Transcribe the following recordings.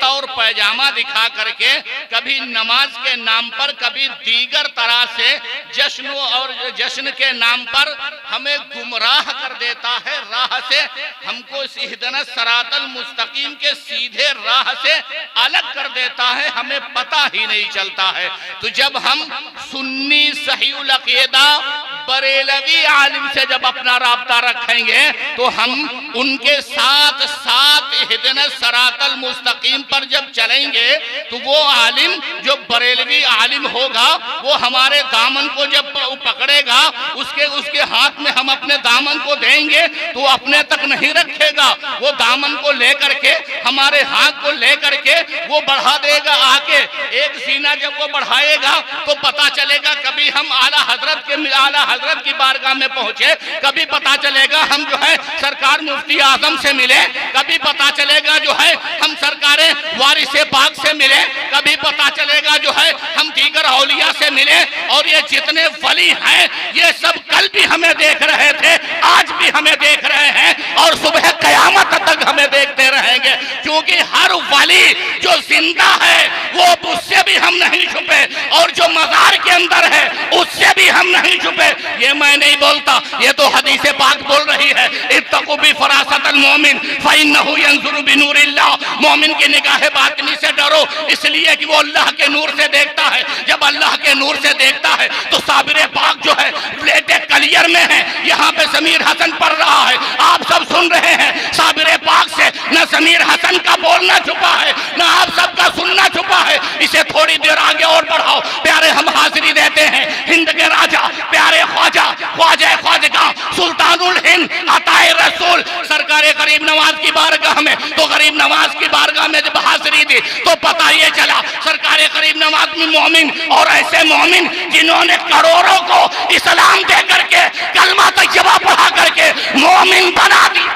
कुर्ता और पैजामा दिखा करके कभी नमाज के नाम पर, कभी दीगर तरह से जश्न के नाम पर हमें गुमराह कर देता है राह से, हमको इहदिनस सिरातल मुस्तकीम के सीधे राह से अलग कर देता है, हमें पता ही नहीं चलता है। तो जब हम सुन्नी सहीउल अक़ीदा बरेलवी आलिम से जब अपना राब्ता रखेंगे तो हम उनके साथ साथ इहदिनस सिरातल मुस्तकीम पर जब चलेंगे तो वो आलिम जो बरेलवी आलिम होगा वो हमारे दामन को जब पकड़ेगा, उसके हाथ में हम अपने दामन को देंगे तो अपने तक नहीं रखेगा, वो दामन को लेकर के हमारे हाथ को लेकर के वो बढ़ा देगा आके। एक सीना जब वो बढ़ाएगा तो पता चलेगा कभी हम आला हजरत की बारगाह में पहुंचे, कभी पता चलेगा हम जो है सरकार मुफ्ती आजम से मिले, कभी पता चलेगा जो है हम सरकारे वारिसे पाक से मिले, कभी पता चलेगा जो है हम दीगर औलिया से मिले। और ये जितने वली हैं ये सब कल भी हमें देख रहे थे, आज भी हमें देख रहे हैं और सुबह कयामत तक हमें देखते रहेंगे, क्योंकि हर वली जो जिंदा है वो उससे भी हम नहीं छुपे और जो मज़ार के अंदर है उससे भी हम नहीं छुपे। ये मैं नहीं बोलता, ये तो हदीस पाक बोल रही है, इत्तक़ू बिफ़रासतिल मोमिन फ़इन्नहु यंज़ुरु बिनूरिल्लाह। मोमिन की निगाह बातिनी से डरो, इसलिए कि वो अल्लाह के नूर से देखता है। जब अल्लाह के नूर से देखता है तो साबिर पाक जो है प्लेटे क्लियर में है। यहाँ पे समीर हसन पढ़ रहा है, आप सब सुन रहे हैं। साबिर पाक से न समीर हसन का बोलना छुपा है न आप सबका सुनना छुपा है। इसे थोड़ी देर आगे और बढ़ाओ प्यारे, हम हाजिरी देते हैं हिंद के राजा प्यारे ख्वाजा सुल्तानुल हिंद अताए रसूल सरकार गरीब नवाज की बारगाह में। तो गरीब नवाज की बारगाह में जब हाजिरी दी तो पता ये चला सरकार गरीब नवाज में मोमिन और ऐसे मोमिन जिन्होंने करोड़ों को इस्लाम दे करके कलमा तैयबा पढ़ा करके मोमिन बना दी,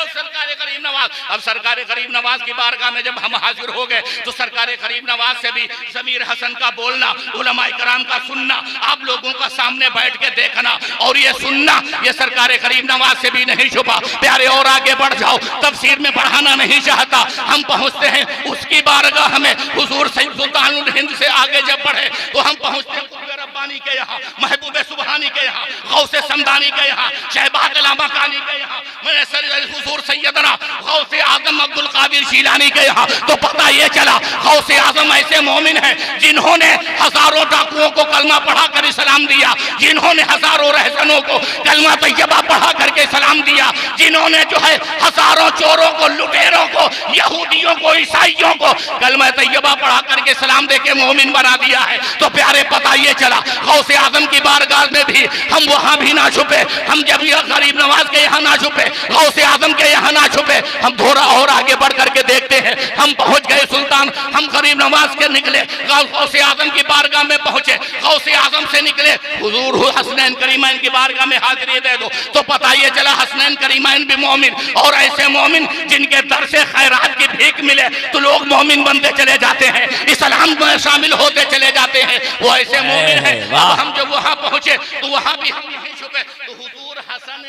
सरकार करीम नवाज। अब सरकार करीम नवाज की बारगाह में जब हम हाजिर हो गए तो सरकार करीम नवाज से भी समीर हसन का बोलना, उलमाए कराम का सुनना, आप लोगों का सामने बैठ के देखना और ये सुनना, ये सरकार करीम नवाज से भी नहीं छुपा। प्यारे और आगे बढ़ जाओ, तफसीर में बढ़ाना नहीं चाहता, हम पहुंचते हैं उसकी बारगाह में। हुजूर सैयद सुल्तानुल हिंद से आगे जब बढ़े तो हम पहुंचते हैं रब्बानी के यहाँ, महबूब सुबहानी के यहाँ, गौसे समदानी के यहाँ, शहबाज लामाकानी के यहाँ, हुजूर सैयदना गौसे आजम अब्दुल कादिर शीलानी के यहाँ। तो पता ये चला गौसे आजम ऐसे मोमिन हैं जिन्होंने हजारों डाकुओं को कलमा पढ़ा कर इस्लाम दिया, जिन्होंने हजारों रहसनों को कलमा तैयबा पढ़ा करके सलाम दिया, जिन्होंने जो है हजारों चोरों को, लुटेरों को, यहूदियों को, ईसाइयों को कलमा तैयबा पढ़ा करके सलाम दे के मोमिन बना दिया है। तो प्यारे पता ये चला गौसे आजम की बारगाह में भी हम वहां भी ना छुपे, हम जब गरीब नवाज के यहाँ ना छुपे, गौसे आजम के यहाँ ना छुपे, हम थोड़ा और आगे बढ़ करके देखते हैं। हम पहुंच गए सुल्तान, हम गरीब नवाज के निकले, गौसे आजम की बारगाह में पहुंचे, गौसे आजम से निकले हुजूर हसनैन करीमैन की बारगाह में हाजिरी दे दो। तो पता ये चला हसनैन करीमैन भी मोमिन और ऐसे मोमिन जिनके दर से खैरात की भीख मिले तो लोग मोमिन बनते चले जाते हैं, इस्लाम में शामिल होते चले जाते हैं, वो ऐसे मोमिन है। हम जब वहां पहुंचे तो वहां भी हम नहीं छुपे। तो हुजूर हसन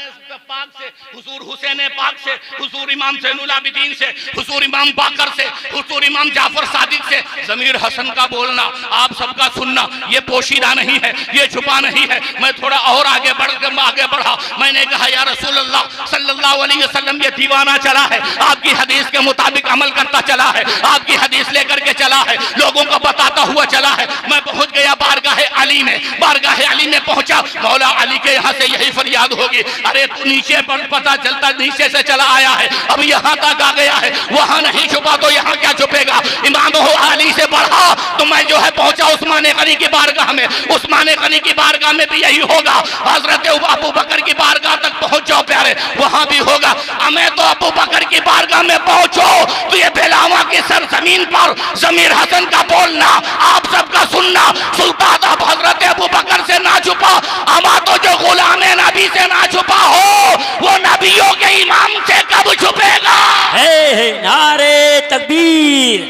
पाक से, हुजूर हुसैन पाक से, हुजूर इमाम ज़ैनुल आबिदीन से, हुजूर इमाम बाकर से, हुजूर इमाम जाफर सादिक से ज़मीर हसन का बोलना, आप सबका सुनना, ये पोशीदा नहीं है, ये छुपा नहीं है। मैं थोड़ा और आगे बढ़ा, मैंने कहा या रसूल अल्लाह सल्लल्लाहु अलैहि वसल्लम ये दीवाना चला है, आपकी हदीस के मुताबिक अमल करता चला है, आपकी हदीस लेकर के चला है, लोगों को बताता हुआ चला है। मैं पहुंच गया बारगाह अली में, बारगाह अली में पहुंचा, मौला अली के यहाँ से यही फरियाद होगी, अरे तू नीचे पर पता चलता नीचे से चला आया है, अब यहाँ तक आ गया है, वहां नहीं छुपा तो यहाँ क्या छुपेगा। इमाम अली से बढ़ा तो मैं जो है पहुंचा उस्मान गनी की बारगाह में, उस्मान गनी की बारगाह में भी यही होगा। हजरत अबू बकर की बारगाह तक पहुंच जाओ प्यारे, वहां भी होगा। मैं तो अबू बकर की बारगाह में पहुंचो तो ये बेलावा की सरजमीन पर ज़मीर हसन का बोलना, आप सबका सुनना, सुल्तान हजरत अबू बकर से ना छुपा, अमा तो जो गुलाम नबी से ना छुपा हो वो नबियों के इमाम से कब छुपेगा। नारे तकबीर,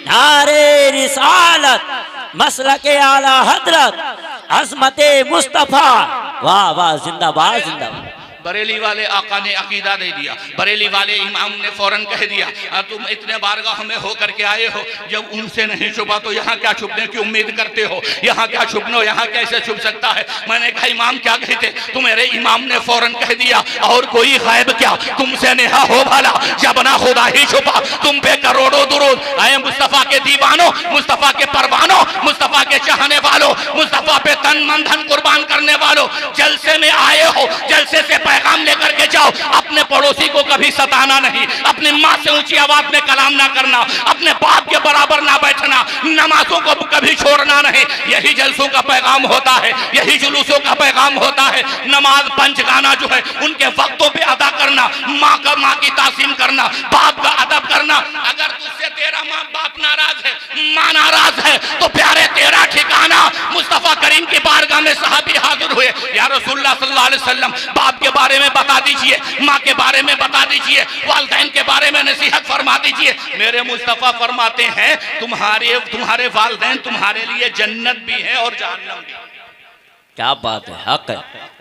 नारे रिसालत, मसलके आला हजरत, अज़मते मुस्तफा, वाह वाह, जिंदाबाद जिंदाबाद। बरेली वाले आका ने अकीदा दे दिया, बरेली वाले इमाम ने फौरन कह दिया तुम इतने बारगाह में होकर के आए हो, जब उनसे नहीं छुपा तो यहाँ क्या छुपने की उम्मीद करते हो, यहाँ क्या छुपना, यहाँ कैसे छुप सकता है। मैंने कहा इमाम क्या कहते, तो मेरे इमाम ने फौरन कह दिया और कोई गायब क्या, तुमसे नेहा हो भला, जब ना खुदा ही छुपा, तुम पे करोड़ों दुरूद। आए मुस्तफा के दीवानों, मुस्तफा के परवानों, मुस्तफा के चाहने वालों, मुस्तफा पे तन मन धन कुर्बान करने वालों, जलसे में आए हो, जलसे से पैगाम लेकर के जाओ। अपने पड़ोसी को कभी सताना नहीं, अपनी माँ से ऊंची आवाज में कलाम ना करना, अपने बाप के बराबर ना बैठना, नमाजों को कभी छोड़ना नहीं। यही जलसों का पैगाम होता है, यही जुलूसों का पैगाम होता है। नमाज पंच गाना जो है उनके वक्तों पे अदा करना, माँ की तासीम करना, बाप का अदब करना। अगर तुझसे तेरा माँ बाप नाराज है, माँ नाराज है, तो प्यारे तेरा ठिकाना मुस्तफा करीम की बारगाह में सहाबी हाजिर हुए, या रसूलुल्लाह सल्लल्लाहु अलैहि वसल्लम बाप के बारे में बता दीजिए, माँ के बारे में बता दीजिए, वालिदैन के बारे में नसीहत फरमा दीजिए। मेरे मुस्तफा फरमाते हैं तुम्हारे वालिदैन तुम्हारे लिए जन्नत भी है और जहन्नम भी। क्या बात है, हक है।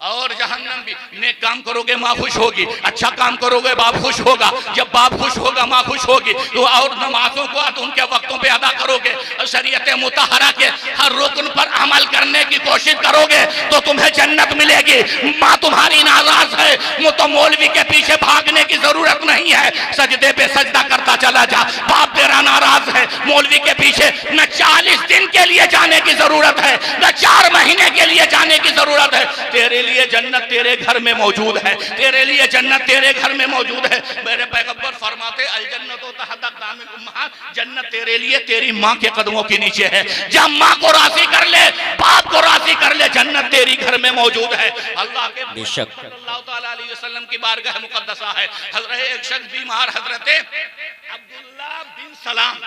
और जहन्नम भी। नेक काम करोगे माँ खुश होगी, अच्छा काम करोगे बाप खुश होगा, जब बाप खुश होगा माँ खुश होगी। तो और नमाजों को उनके वक्तों पे अदा करोगे, शरीयत मुतहरा के हर रुकन पर अमल करने की कोशिश करोगे तो तुम्हें जन्नत मिलेगी। माँ तुम्हारी नाराज है, वो तो मौलवी के पीछे भागने की जरूरत नहीं है, सजदे पे सजदा करता चला जा। बाप तेरा नाराज है, मौलवी के पीछे न 40 दिन के लिए जाने की जरूरत है, न 4 महीने के लिए जाने की जरूरत है। तेरे लिए जन्नत तेरे घर में मौजूद है, तेरे लिए जन्नत तेरे घर में मौजूद है। मेरे पैगंबर फरमाते अल जन्नतो तहत अक़दामिल उम्महात, जन्नत तेरे लिए तेरी माँ के कदमों के नीचे है। जब माँ को राजी कर ले, बाप को राजी कर ले, जन्नत तेरी घर में मौजूद है। अल्लाह के बेशक सल्लल्लाहु ताला अलैहि वसल्लम की बारगाह मुक़द्दसा है। हज़रत एक शख्स बीमार, हज़रत अब्दुल्ला बिन सलाम,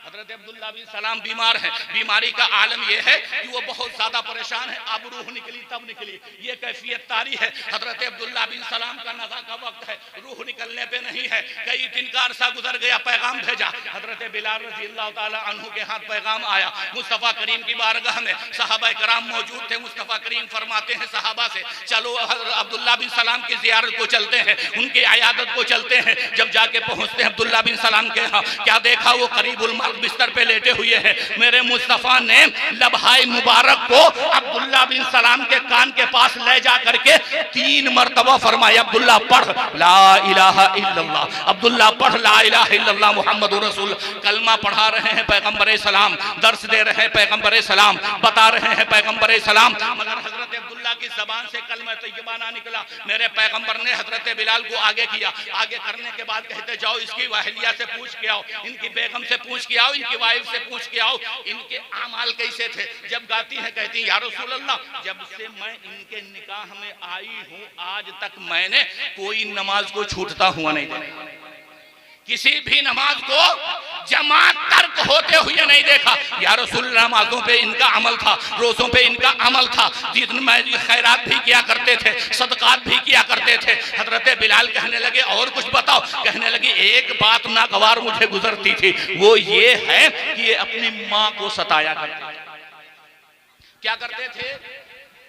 हज़रत अब्दुल्ला बिन सलाम बीमार है। बीमारी का आलम यह है कि वो बहुत ज्यादा परेशान है। अब रूह निकली तब निकली, ये कैफियत तारी है। हज़रत अब्दुल्ला बिन सलाम का नज़ा का वक्त है, रूह निकलने पे नहीं है। कई दिन का अरसा गुजर गया, पैगाम भेजा। हज़रत बिलाल रज़ी अल्लाह ताला अन्हु के हाथ पैगाम आया। मुस्तफ़ा करीम की बारगाह में सहाबा कराम मौजूद थे। मुस्तफ़ा करीम फरमाते हैं सहाबा से, चलो अब्दुल्ला बिन सलाम की ज़ियारत को चलते हैं, उनकी अयादत को चलते हैं। जब जाके पहुंचते हैं अब्दुल्ला बिन सलाम के यहाँ, क्या देखा, वो करीबुल मौत बिस्तर पे लेटे हुए हैं। मेरे मुस्तफा ने लबहाय मुबारक को अब्दुल्ला बिन सलाम के कान के पास ले जा करके 3 मरतबा फरमाया, अब्दुल्ला पढ़ ला इलाहा इल्लल्लाह, अब्दुल्ला पढ़ ला इलाहा इल्लल्लाह मुहम्मदुर रसूल। कलमा पढ़ा रहे हैं पैगंबर सलाम, दर्स दे रहे हैं पैगंबर सलाम, बता रहे हैं पैगंबर सलाम, मगर हजरत अब्दुल्ला की जबान से कलमा तय्यबा ना निकला। मेरे पैगंबर ने हजरत बिलाल को आगे किया। आगे करने के बाद कहते जाओ इसकी वाहिलिया से पूछ के आओ, इनकी बेगम से पूछ के आओ, इनकी वाइफ से पूछ के आओ, इनके आमाल कैसे थे। जब गाती है कहती या रसूल अल्लाह, जब से मैं इनके निकाह में आई हूँ आज तक मैंने कोई नमाज को छूटता हुआ नहीं देखा, किसी भी नमाज को जमात तर्क होते हुए नहीं देखा। या रसूल नमाजों पे इनका अमल था, रोज़ों पे इनका अमल था, जितने में खैरात भी किया करते थे, सदकात भी किया करते थे। हजरत बिलाल कहने लगे और कुछ बताओ। कहने लगे एक बात नागवार मुझे गुजरती थी, वो ये है कि ये अपनी माँ को सताया करते थे। क्या करते थे?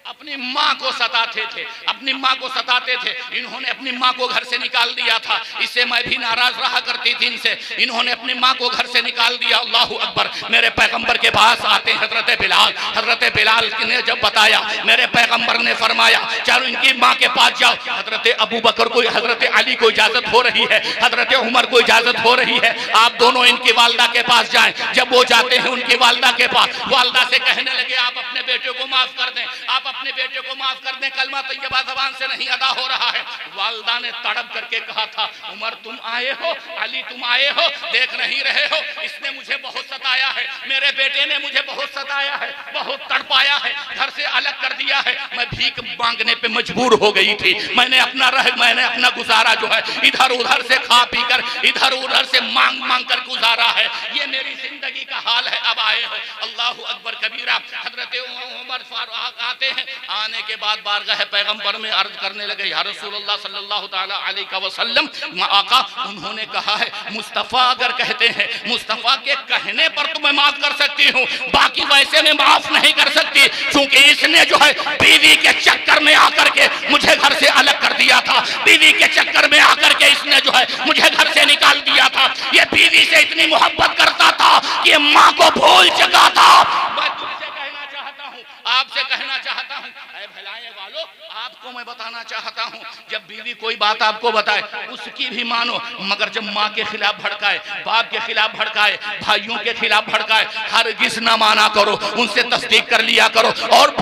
अपनी माँ को सताते थे, अपनी माँ को सताते थे। इन्होंने अपनी माँ को घर से निकाल दिया था, इससे मैं भी नाराज रहा करती थी इनसे। इन्होंने अपनी माँ को घर से निकाल दिया। अल्लाहु अकबर। मेरे पैगंबर के पास आते हजरत बिलाल। हजरत बिलाल ने जब बताया, मेरे पैगंबर ने फरमाया चलो इनकी माँ के पास जाओ। हजरत अबू बकर को, हजरत अली को इजाजत हो रही है, हजरत उमर को इजाजत हो रही है, आप दोनों इनकी वालदा के पास जाएं। जब वो जाते हैं उनकी वालदा के पास, वालदा से कहने लगे आप अपने बेटे को माफ कर दें, आप अपने बेटे को माफ कर दें, कलमा तय्यबा ज़बान से नहीं अदा हो रहा है। वालदा ने तड़प करके कहा था उमर तुम आए हो, अली तुम आए हो, देख नहीं रहे हो इसने मुझे बहुत सताया है, मेरे बेटे ने मुझे बहुत सताया है, बहुत तड़पाया है, घर से अलग कर दिया है। मैं भीख मांगने पे मजबूर हो गई थी। मैंने अपना गुजारा जो है इधर उधर से खा पी कर, इधर उधर से मांग मांग कर गुजारा है। ये मेरी जिंदगी का हाल है। अब आए हो। अल्लाहु अकबर कबीरा। हजरत उमर फारूक आते हैं, आने के बाद बारगाह पैगंबर में अर्ज करने लगे, या रसूलुल्लाह सल्लल्लाहु ताला अलैहि वसल्लम, आका उन्होंने कहा है मुस्तफ़ा अगर कहते हैं, मुस्तफ़ा के कहने पर तो मैं माफ कर सकती हूँ, बाकी वैसे में माफ नहीं कर सकती, क्योंकि इसने जो है बीवी के चक्कर में आकर के मुझे घर से अलग कर दिया था, बीवी के चक्कर में आकर के इसने जो है मुझे घर से निकाल दिया था, ये बीवी से इतनी मोहब्बत करता था कि माँ को भूल चुका था। मैं तुमसे कहना चाहता हूँ, आपसे कहना चाहता हूँ, ऐ भलाए वालों, आपको मैं बताना चाहता हूँ, जब बीवी कोई बात आपको बताए उसकी भी मानो, मगर जब माँ के खिलाफ भड़काए, बाप के खिलाफ भड़काए, भाइयों के खिलाफ भड़काए, हरगिज़ ना माना करो, उनसे तस्दीक कर लिया करो, और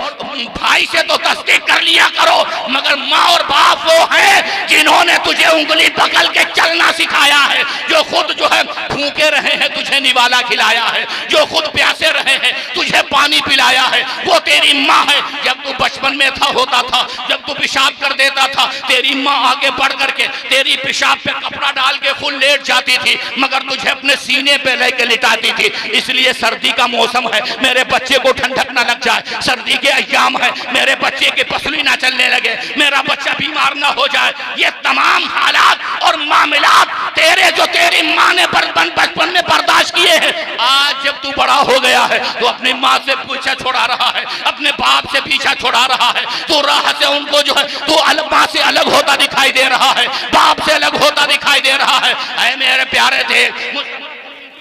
भाई से तो तस्दीक कर लिया करो, मगर माँ और बाप वो हैं जिन्होंने तुझे उंगली पकड़ के चलना सिखाया है, जो खुद जो है भूखे रहे हैं तुझे निवाला खिलाया है, जो खुद प्यासे रहे हैं तुझे पानी पिलाया है, वो तेरी माँ है। जब तू बचपन में था होता था, जब तू पेशाब कर देता था, तेरी माँ आगे बढ़ करके तेरी पेशाब पे कपड़ा डाल के खुद लेट जाती थी, मगर तुझे अपने सीने पे लेके लिटाती थी। इसलिए सर्दी का मौसम है, मेरे बच्चे को ठंडक ना लग जाए, सर्दी के अय्याम है, मेरे बच्चे की पसली ना चलने लगे, मेरा बच्चा बीमार ना हो जाए। ये तमाम हालात और मामलात तेरे जो तेरी माँ ने बचपन में बर्दाश्त किए हैं, आज जब तू बड़ा हो गया है तो अपनी माँ से पीछा छोड़ा रहा है, अपने बाप से पीछा छोड़ा रहा है, तो राह से उनको जो है तो अलग माँ से अलग होता दिखाई दे रहा है, बाप से अलग होता दिखाई दे रहा है। ऐ मेरे प्यारे थे,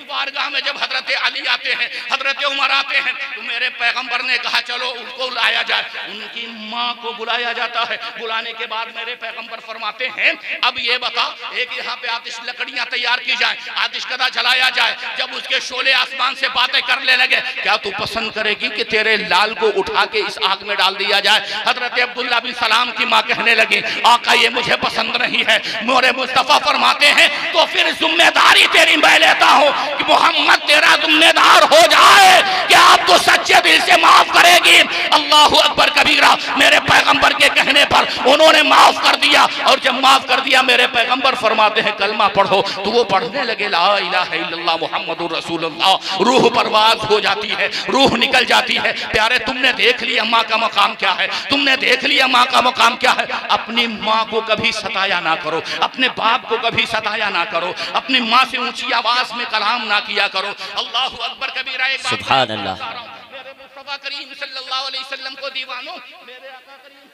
बारगाह में जब हजरत अली आते हैं, हजरत उमर आते हैं, तो मेरे पैगंबर ने कहा चलो उनको लाया जाए, उनकी माँ को बुलाया जाता है। बुलाने के बाद मेरे पैगंबर फरमाते हैं अब ये बता, एक यहाँ पे आतिश लकड़ियाँ तैयार की जाए, आतिश कदा जलाया जाए, जब उसके शोले आसमान से बातें करने लगे, क्या तू पसंद करेगी कि तेरे लाल को उठा के इस आग में डाल दिया जाए? हजरत अब्दुल्ला बिन सलाम की माँ कहने लगी आका ये मुझे पसंद नहीं है। मोरे मुस्तफ़ा फरमाते हैं तो फिर जिम्मेदारी तेरी मैं लेता हूँ कि मोहम्मद तेरा जिम्मेदार हो जाए कि आप तो सच्चे दिल से माफ करेगी। अल्लाह अकबर कबीरा। मेरे पैगंबर के कहने पर उन्होंने माफ कर दिया, और जब माफ कर दिया मेरे पैगंबर फरमाते हैं कलमा पढ़ो, तो वो पढ़ने लगे ला इलाहा इल्लल्लाह मुहम्मदुर रसूलुल्लाह। रूह परवाज हो जाती है, रूह निकल जाती है। प्यारे तुमने देख लिया माँ का मकाम क्या है, तुमने देख लिया माँ का मकाम क्या है। अपनी माँ को कभी सताया ना करो, अपने बाप को कभी सताया ना करो, अपनी माँ से ऊंची आवाज में कलाम ना किया करो। अल्लाह अकबर कबीरा। एक बात सुभान अल्लाह। मेरे मुस्तफा करीम सल्लल्लाहु अलैहि वसल्लम को दीवानो, मेरे आका करीम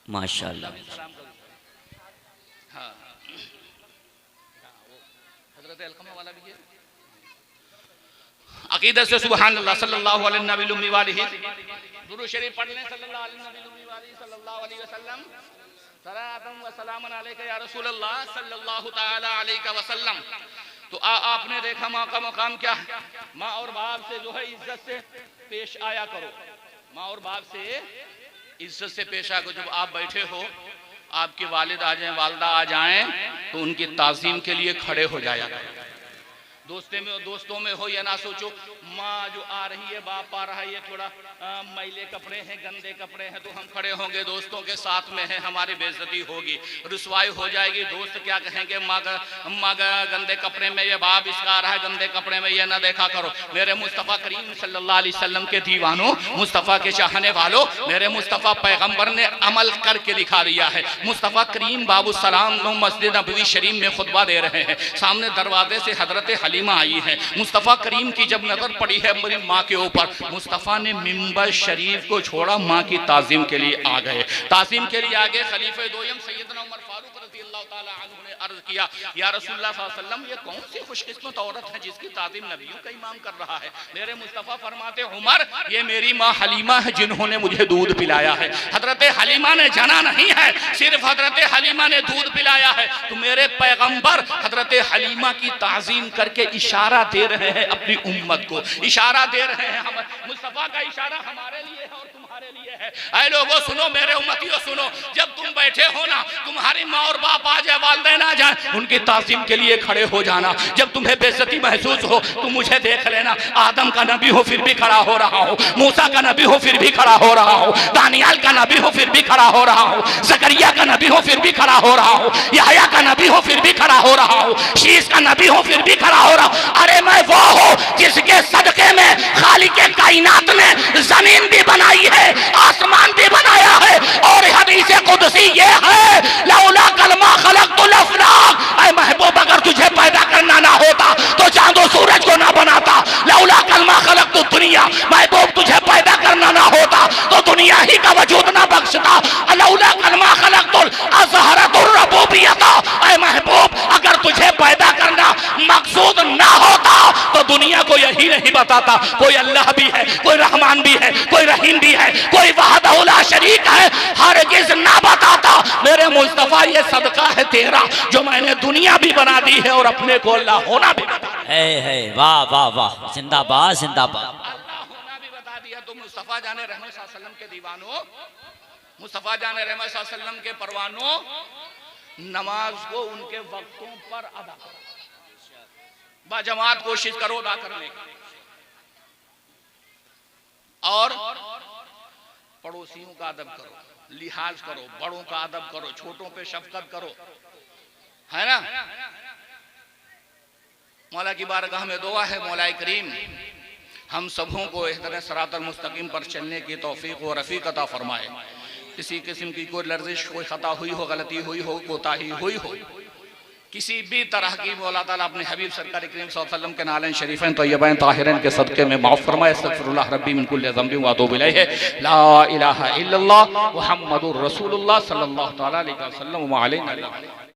माशाअल्लाह। हाँ, हजरत अलकमा वाला भी है। अकीदत से सुभान अल्लाह सल्लल्लाहु अलैहि नबी वालिही दुरूद शरीफ पढ़ लें सल्लल्लाहु अलैहि नबी वालिही सल्लल्लाहु अलैहि वसल्लम। सलातम व सलामन अलैका या रसूलल्लाह सल्लल्लाहु ताला अलैहि वसल्लम। तो आपने देखा माँ का मकाम क्या है। माँ और बाप से जो है इज्जत से पेश आया करो, माँ और बाप से इज्जत से पेश आया करो। जब आप बैठे हो, आपके वालिद आ जाएं, वालदा आ जाएं, तो उनकी ताज़ीम के लिए खड़े हो जाया करो। दोस्तों में हो या ना सोचो माँ जो आ रही है, बाप आ रहा है, ये थोड़ा मैले कपड़े हैं, गंदे कपड़े हैं, तो हम खड़े होंगे, दोस्तों के साथ में है, हमारी बेइज्जती होगी, रुसवाई हो जाएगी। दोस्त क्या कहेंगे, माँ गंदे कपड़े में, ये बाप इसका आ रहा है गंदे कपड़े में, ये ना देखा करो। मेरे मुस्तफ़ा करीम सल्लल्लाहु अलैहि वसल्लम के दीवानों, मुस्तफ़ा के चाहने वालों, मेरे मुस्तफ़ा पैगम्बर ने अमल करके दिखा दिया है। मुस्तफ़ा करीम बाबू सलाम मस्जिद नबवी शरीफ में खुतबा दे रहे हैं, सामने दरवाजे से हजरत हलीमा आई है। मुस्तफ़ा करीम की जब नजर पड़ी है मेरी माँ के ऊपर, मुस्तफ़ा ने मिंबर शरीफ को छोड़ा, माँ की ताज़ीम के लिए आ गए। ताज़ीम के लिए आगे खलीफे दोयम सैयदना उमर फारूक रज़ियल्लाहु ताला अन्हु ने अर्ज किया, या रसूलुल्लाह सल्लल्लाहु अलैहि वसल्लम, ये कौन सी खुशकिस्मत औरत है जिसकी ताज़ीम नबियों का इमाम कर रहा है। मेरे मुस्तफ़ा फरमाते उमर, ये मेरी माँ हलीमा है जिन्होंने मुझे दूध पिलाया है। हजरत हलीमा ने जना नहीं है, सिर्फ हजरत हलीमा ने दूध पिलाया है। तो मेरे पैगंबर हजरत हलीमा की ताज़ीम करके इशारा दे रहे हैं अपनी उम्मत को, इशारा दे रहे हैं। हम मुस्तफ़ा का इशारा हमारे लिए है और तुम्हारे तुम्हारे लिए है। ऐ लोगों सुनो, मेरे उम्मतियों सुनो, जब तुम बैठे हो ना, तुम्हारी माँ और बाप आ जाए, वालिदैन आ जाए, उनकी ताज़ीम के लिए खड़े हो जाना। जब तुम्हें बेइज्जती महसूस हो, तुम मुझे देख लेना। आदम का नबी हो फिर भी खड़ा हो रहा हूँ, मूसा का नबी हो फिर भी खड़ा हो रहा हूँ, दानियाल का नबी हो फिर भी खड़ा हो रहा हूँ, ज़करिया का नबी हो फिर भी खड़ा हो रहा हूँ, यहया का नबी हो फिर भी खड़ा हो रहा हूँ, शीश का नबी हो फिर भी खड़ा हो रहा हूँ। अरे मैं वो हूँ जिसके सदके में खालिक कायनात ने जमीन भी बनाई है, आसमान भी बनाया है। और हदीस कुदसी ये है, लौला कलमा खलक़तुल अफ़लाक, ऐ महबूब अगर तुझे पैदा करना ना होता तो चांदो सूरज को ना बनाता। लौला कलमा खलक़तुद दुनिया, महबूब तुझे पैदा करना ना होता तो दुनिया ही का वजूद ना बख्शता। लौला कलमा खलक़तुल अज़हरतुर रबूबियता, ऐ महबूब अगर तुझे पैदा करना मकसूद ना होता तो दुनिया को यही नहीं बताता कोई अल्लाह भी है, कोई रहमान भी है, कोई रहीम भी है, कोई वहदहु ला शरीक है, हरगिज़ ना बताता। मेरे मुस्तफा ये सदका है तेरा जो मैंने दुनिया भी बना दी है और अपने को अल्लाह होना भी बता दिया है। वाह वाह वाह, जिंदाबाद जिंदाबाद। अल्लाह होना भी बता दिया। तो मुस्तफा जाने रहमत सल्लल्लाहु अलैहि वसल्लम के दीवानों, मुस्तफा जाने रहमत सल्लल्लाहु अलैहि वसल्लम के परवानों, नमाज को उनके वक्तों पर अदा करो, बाजमात कोशिश करो अदा करने की। और पड़ोसियों का अदब करो, लिहाज करो, बड़ों का अदब करो, छोटों पे शफकत करो, है ना। मौला की बारगाह में दुआ है, मौला करीम हम सबों को इहदीना सिरातल मुस्तकीम पर चलने की तौफीक व रफ़ीक अता फरमाए। किसी किस्म की कोई लर्जिश, कोई खता हुई हो, गलती हुई हो, कोताही हुई हो, किसी भी तरह की मौला ताला अपने हबीब सरकार करीम सल्लल्लाहु अलैहि वसल्लम के नालें शरीफैन तय्यबैन ताहिरैन के सदक़े में माफ़ फरमाए। अस्तग़फिरुल्लाह रब्बी मिन कुल्लि ज़ंबिन व अतूबु इलैहि। ला इलाहा इल्लल्लाह मुहम्मदुर रसूलुल्लाह सल्लल्लाहु तआला अलैहि वसल्लम व अलैहि।